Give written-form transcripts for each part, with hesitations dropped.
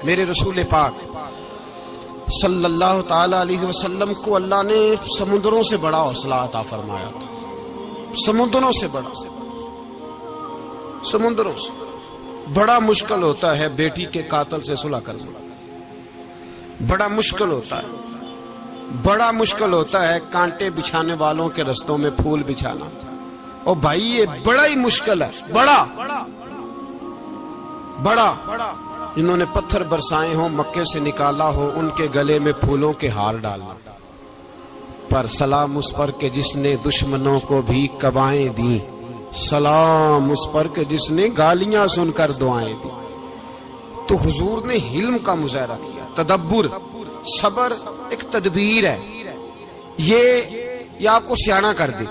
میرے رسول پاک صلی اللہ تعالی علیہ وسلم کو اللہ نے سمندروں سے بڑا حوصلہ عطا فرمایا تھا، سمندروں سے بڑا، سمندروں سے بڑا مشکل ہوتا ہے بیٹی کے قاتل سے صلح کرنا، بڑا مشکل ہوتا ہے، بڑا مشکل ہوتا ہے کانٹے بچھانے والوں کے رستوں میں پھول بچھانا، اور بھائی یہ بڑا ہی مشکل ہے، بڑا بڑا جنہوں نے پتھر برسائے ہوں، مکے سے نکالا ہو، ان کے گلے میں پھولوں کے ہار ڈالنا، پر سلام اس پر کہ جس نے دشمنوں کو بھی قبائیں دیں، سلام اس پر کہ جس نے گالیاں سن کر دعائیں دی۔ تو حضور نے حلم کا مظاہرہ کیا، تدبر، صبر ایک تدبیر ہے، یہ آپ کو سیاںہ کر دے،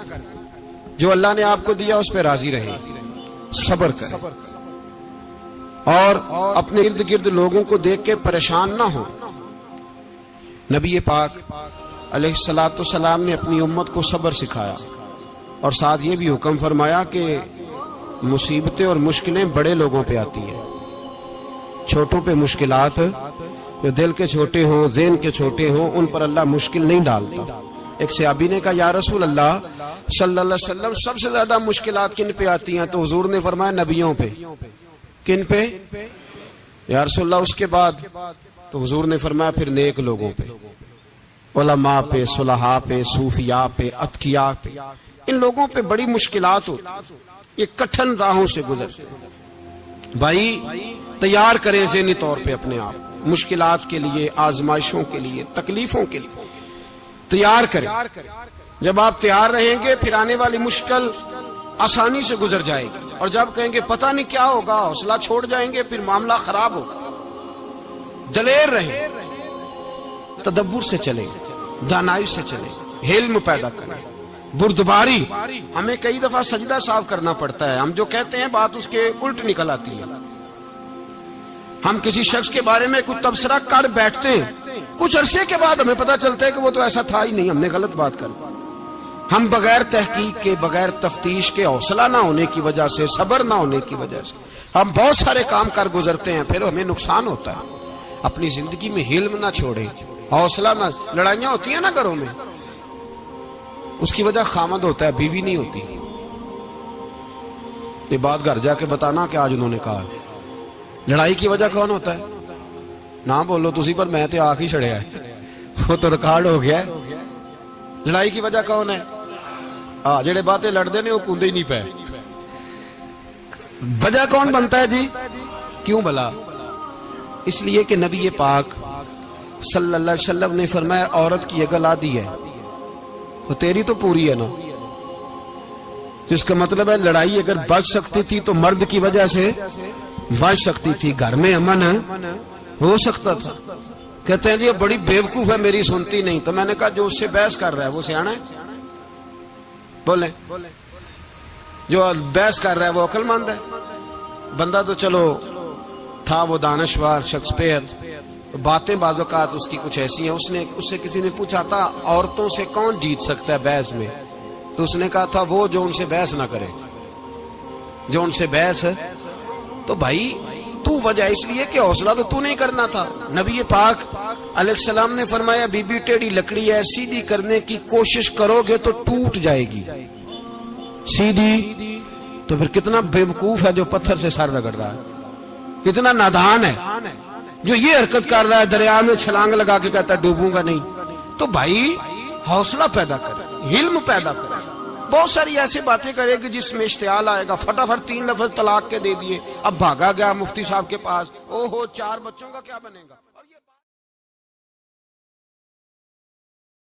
جو اللہ نے آپ کو دیا اس پہ راضی رہے، صبر کرے، اور اپنے ارد گرد لوگوں کو دیکھ کے پریشان نہ ہو۔ نبی پاک علیہ الصلوۃ والسلام نے اپنی امت کو صبر سکھایا، اور ساتھ یہ بھی حکم فرمایا کہ مصیبتیں اور مشکلیں بڑے لوگوں پہ آتی ہیں، چھوٹوں پہ مشکلات، جو دل کے چھوٹے ہوں، ذہن کے چھوٹے ہوں، ان پر اللہ مشکل نہیں ڈالتا۔ ایک صحابی نے کہا یا رسول اللہ صلی اللہ علیہ وسلم سب سے زیادہ مشکلات کن پہ آتی ہیں؟ تو حضور نے فرمایا نبیوں پہ۔ کن پہ یا رسول اللہ؟ اس کے بعد تو حضور نے فرمایا پھر نیک لوگوں پہ، علماء پہ، صلحاء پہ، صوفیاء پہ، اتقیاء پہ، ان لوگوں پہ بڑی مشکلات ہوتی، یہ کٹھن راہوں سے گزرتے ہیں۔ بھائی تیار کریں ذہنی طور پہ اپنے آپ مشکلات کے لیے، آزمائشوں کے لیے، تکلیفوں کے لیے تیار کریں۔ جب آپ تیار رہیں گے پھر آنے والی مشکل آسانی سے گزر جائے گی، اور جب کہیں گے پتہ نہیں کیا ہوگا، حوصلہ چھوڑ جائیں گے، پھر معاملہ خراب ہوگا۔ دلیر رہیں، تدبر سے چلیں، دانائی سے چلیں، علم پیدا کریں، بردباری۔ ہمیں کئی دفعہ سجدہ صاف کرنا پڑتا ہے، ہم جو کہتے ہیں بات اس کے الٹ نکل آتی ہے۔ ہم کسی شخص کے بارے میں کچھ تبصرہ کر بیٹھتے ہیں، کچھ عرصے کے بعد ہمیں پتہ چلتا ہے کہ وہ تو ایسا تھا ہی نہیں، ہم نے غلط بات کر دی۔ ہم بغیر تحقیق کے، بغیر تفتیش کے، حوصلہ نہ ہونے کی وجہ سے، صبر نہ ہونے کی وجہ سے ہم بہت سارے کام کر گزرتے ہیں، پھر ہمیں نقصان ہوتا ہے۔ اپنی زندگی میں حلم نہ چھوڑیں، حوصلہ نہ، لڑائیاں ہوتی ہیں نا گھروں میں، اس کی وجہ خامد ہوتا ہے، بیوی نہیں ہوتی۔ یہ بات گھر جا کے بتانا کہ آج انہوں نے کہا لڑائی کی وجہ کون ہوتا ہے؟ نہ بولو تسی، پر میں تے آخ ہی چھڑیا ہے، وہ تو ریکارڈ ہو گیا ہے۔ لڑائی کی وجہ کون ہے؟ جڑے باتیں لڑتے ہیں وہ کندے ہی نہیں پے۔ وجہ کون بنتا ہے جی؟ کیوں بلا؟ اس لیے کہ نبی پاک صلی اللہ علیہ وسلم نے فرمایا عورت کی اگل آدھی ہے تو تیری تو پوری ہے نا، جس کا مطلب ہے لڑائی اگر بچ سکتی تھی تو مرد کی وجہ سے بچ سکتی تھی، گھر میں امن ہو سکتا تھا۔ کہتے ہیں جی یہ بڑی بیوقوف ہے، میری سنتی نہیں۔ تو میں نے کہا جو اس سے بحث کر رہا ہے وہ سیاںا ہے؟ بولیں، جو بحث کر رہا ہے وہ عقل مند ہے؟ بندہ تو چلو تھا وہ دانشور، شیکسپیئر، باتیں بعض اوقات اس کی کچھ ایسی ہیں۔ اس سے کسی نے پوچھا تھا عورتوں سے کون جیت سکتا ہے بحث میں، تو اس نے کہا تھا وہ جو ان سے بحث نہ کرے، جو ان سے بحث ہے۔ تو بھائی تو وجہ اس لیے کہ حوصلہ تو نہیں کرنا تھا۔ نبی پاک علیہ السلام نے فرمایا بی بی ٹیڑھی لکڑی ہے، سیدھی کرنے کی کوشش کرو گے تو ٹوٹ جائے گی، سیدھی تو پھر کتنا بیوقوف ہے جو پتھر سے سر رگڑ رہا ہے، کتنا نادان ہے جو یہ حرکت کر رہا ہے، دریا میں چھلانگ لگا کے کہتا ہے ڈوبوں گا نہیں۔ تو بھائی حوصلہ پیدا کرے، علم پیدا کرے، بہت ساری ایسی باتیں کرے کہ جس میں اشتعال آئے گا، فٹافٹ 3 لفظ طلاق کے دے دیے، اب بھاگا گیا مفتی صاحب کے پاس، اوہو 4 بچوں کا کیا بنے گا۔